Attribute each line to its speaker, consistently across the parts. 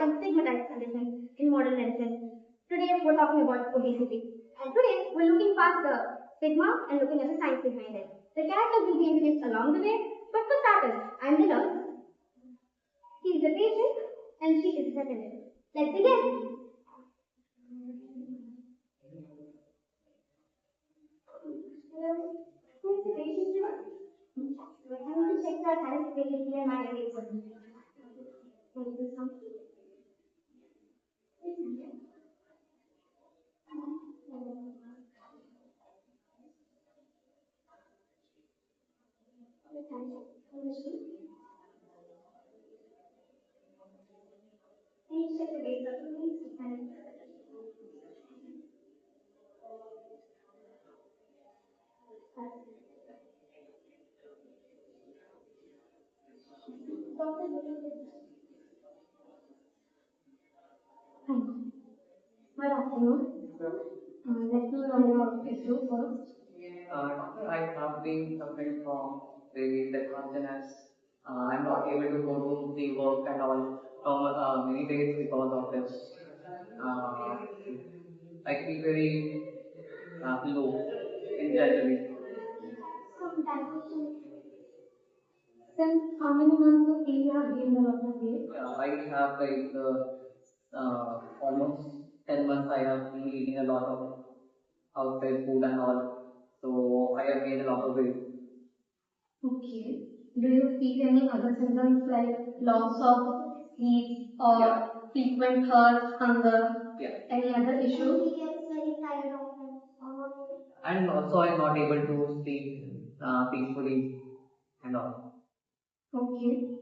Speaker 1: and stigmatized condition in modern medicine. Today we're talking about obesity. And today we're looking past the stigma and looking at the science behind it. The characters will be introduced along the way, but for starters, I'm the nurse, he is the patient, and she is the attendant. Let's begin. Hello. Who is the patient here? I want to check the health facility and my headache. Can you do something? Please check the data, please. Hi. Good afternoon. Let me know your issue first.
Speaker 2: Doctor, I have been suffering from the consciousness. I'm not able to go to the work and all from many days because of this. Uh, I feel very low in generally.
Speaker 1: Since how many months you feel you have gained a lot of weight?
Speaker 2: I have like almost 10 months I have been eating a lot of outside food and all. So I have gained a lot of weight.
Speaker 1: Okay. Do you feel any other symptoms like loss of sleep or frequent thirst, hunger?
Speaker 2: Yeah.
Speaker 1: Any other issues?
Speaker 2: And also I'm not able to sleep peacefully and all.
Speaker 1: Okay.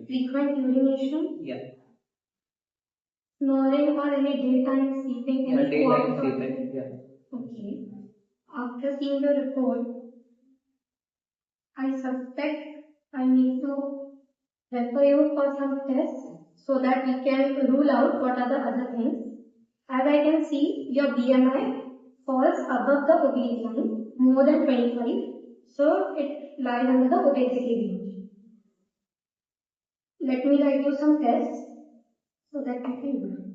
Speaker 1: Frequent urination?
Speaker 2: Yeah.
Speaker 1: Snoring or any daytime sleeping?
Speaker 2: Yeah,
Speaker 1: Any
Speaker 2: daytime
Speaker 1: quiet or-
Speaker 2: sleeping. Yeah.
Speaker 1: Okay. After seeing the report, I suspect I need to refer you for some tests so that we can rule out what are the other things. As I can see, your BMI falls above the obese line, more than 25, so it lies under the obesity range. Let me write you some tests so that you can do.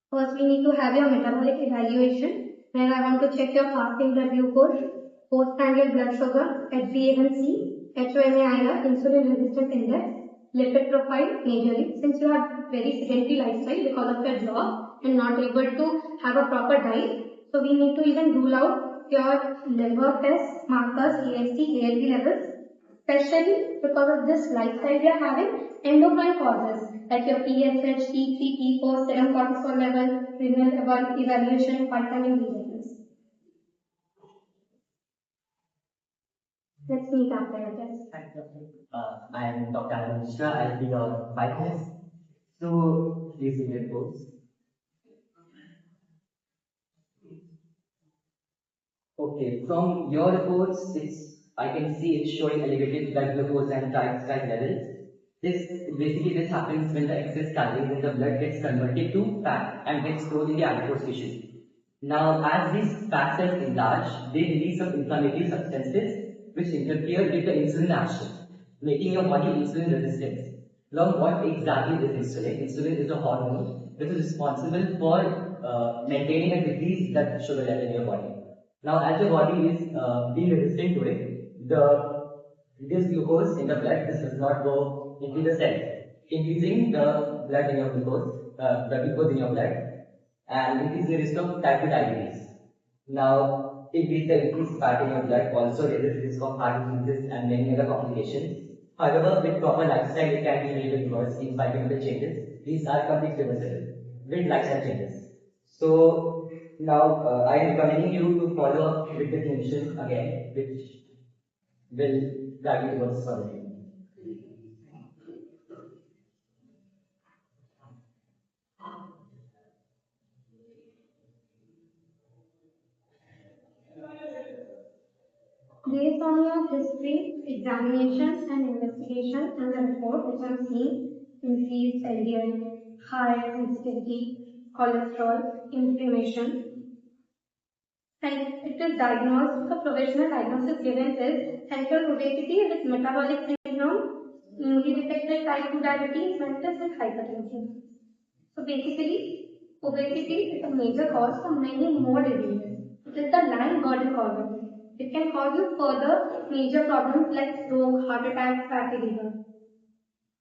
Speaker 1: First, we need to have your metabolic evaluation, where I want to check your fasting blood glucose, postprandial blood sugar, HbA1c, HOMA-IR, insulin resistance index, lipid profile majorly. Since you have very sedentary lifestyle because of your job and not able to have a proper diet, so we need to even rule out your liver tests, markers, AST, ALT levels, especially because of this lifestyle we are having, endocrine causes like your PSH, T3, T4, serum cortisol level, renal evaluation, vitamin D levels. Let's meet after your test.
Speaker 2: Thank you.
Speaker 3: I am Dr. Anand Mishra. I'll be your biochemist. So, please give me a pose. Okay, from your reports, I can see it's showing elevated blood glucose and triglyceride levels. This happens when the excess calories in the blood gets converted to fat and gets stored in the adipose tissue. Now, as these fat cells enlarge, they release some inflammatory substances which interfere with the insulin action, making your body insulin resistant. Now, what exactly is insulin? Insulin is a hormone which is responsible for maintaining a decreased blood sugar level in your body. Now, as your body is being resistant to it, this glucose in the blood does not go into the cell, increasing the blood in your the glucose in your blood, and increase the risk of type 2 diabetes. Now, if the increased fat in your blood also raises the risk of heart diseases and many other complications. However, with proper lifestyle, it can be made reverse in biochemical changes. These are completely reversible with lifestyle changes. So, now I am recommending you to follow up with the clinician again, which will guide you towards surgery.
Speaker 1: Based on your history, examinations and investigation and the report which I'm seeing, increased LDL, high sensitivity, cholesterol, inflammation, and it is diagnosed, the provisional diagnosis given is central obesity with metabolic syndrome, newly detected type 2 diabetes, mental with hypertension. So basically, obesity is a major cause for many more diseases. It is the line burden cause. It can cause you further major problems like stroke, heart attack, fatty liver.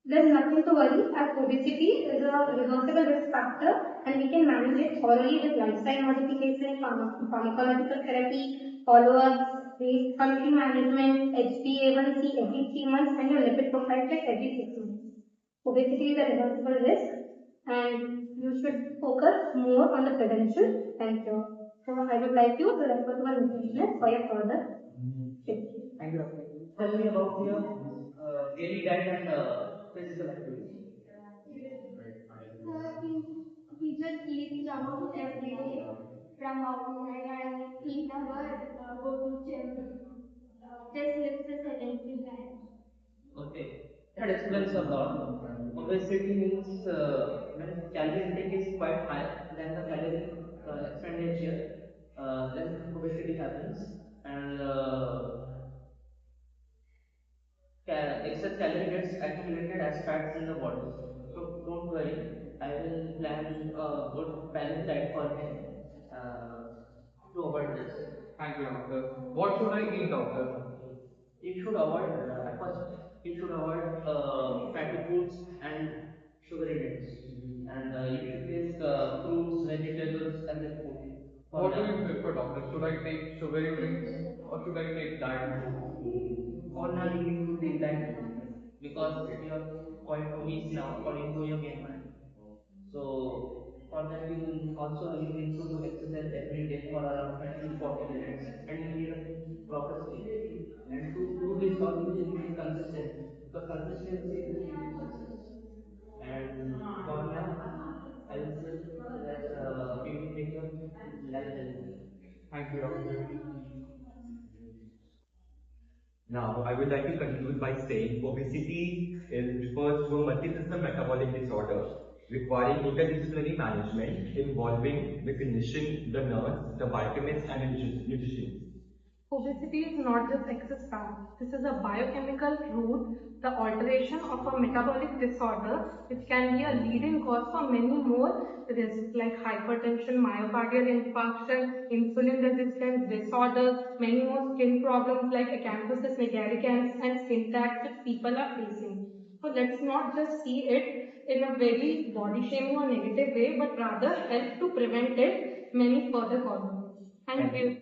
Speaker 1: There's nothing to worry as obesity is a reversible risk factor and we can manage it thoroughly with lifestyle modification, pharmacological therapy, follow-ups, weight control management, HbA1c every 3 months and your lipid profile check every 6 months. Obesity is a reversible risk and you should focus more on the prevention and cure. So I would like you to refer to our nutritionist for your further tips.
Speaker 3: Thank you, doctor. Tell me about your daily diet and physical activity.
Speaker 1: We just eat junk every day from outside and we never go to gym. Just live the sedentary life.
Speaker 3: Okay, that explains a lot. Obesity means when calorie intake is quite high than the calorie expenditure, then obesity happens, and excess calorie gets accumulated as fats in the body. So don't worry, I will plan a good balanced diet for him to avoid this.
Speaker 4: Thank you, doctor. What should I eat, doctor?
Speaker 3: You should avoid at first you should avoid fatty foods and sugary drinks, and you should take fruits, vegetables, and the food for
Speaker 4: What do you
Speaker 3: now.
Speaker 4: prefer, doctor? Should I take sugary drinks or should I take diet food?
Speaker 3: For now, you need to take diet food because you are quite obese now according to your BMI. So for that you need to do exercise every day for around 30 to 40 minutes, and you need a proper sleep. And to do this all you need to be consistent because consistency will lead to success. And for now, I will say that you will make your life healthy.
Speaker 4: Thank you, doctor.
Speaker 5: Now, I would like to conclude by saying obesity refers to a multisystem metabolic disorder requiring interdisciplinary management involving the clinician, the nurse, the biochemist, and the nutritionist.
Speaker 6: Obesity is not just excess fat. This is a biochemical root, the alteration of a metabolic disorder, which can be a leading cause for many more risks like hypertension, myocardial infarction, insulin resistance disorders, many more skin problems like acanthosis nigricans and skin tags which people are facing. So let's not just see it in a very body shaming or negative way, but rather help to prevent it many further causes. And we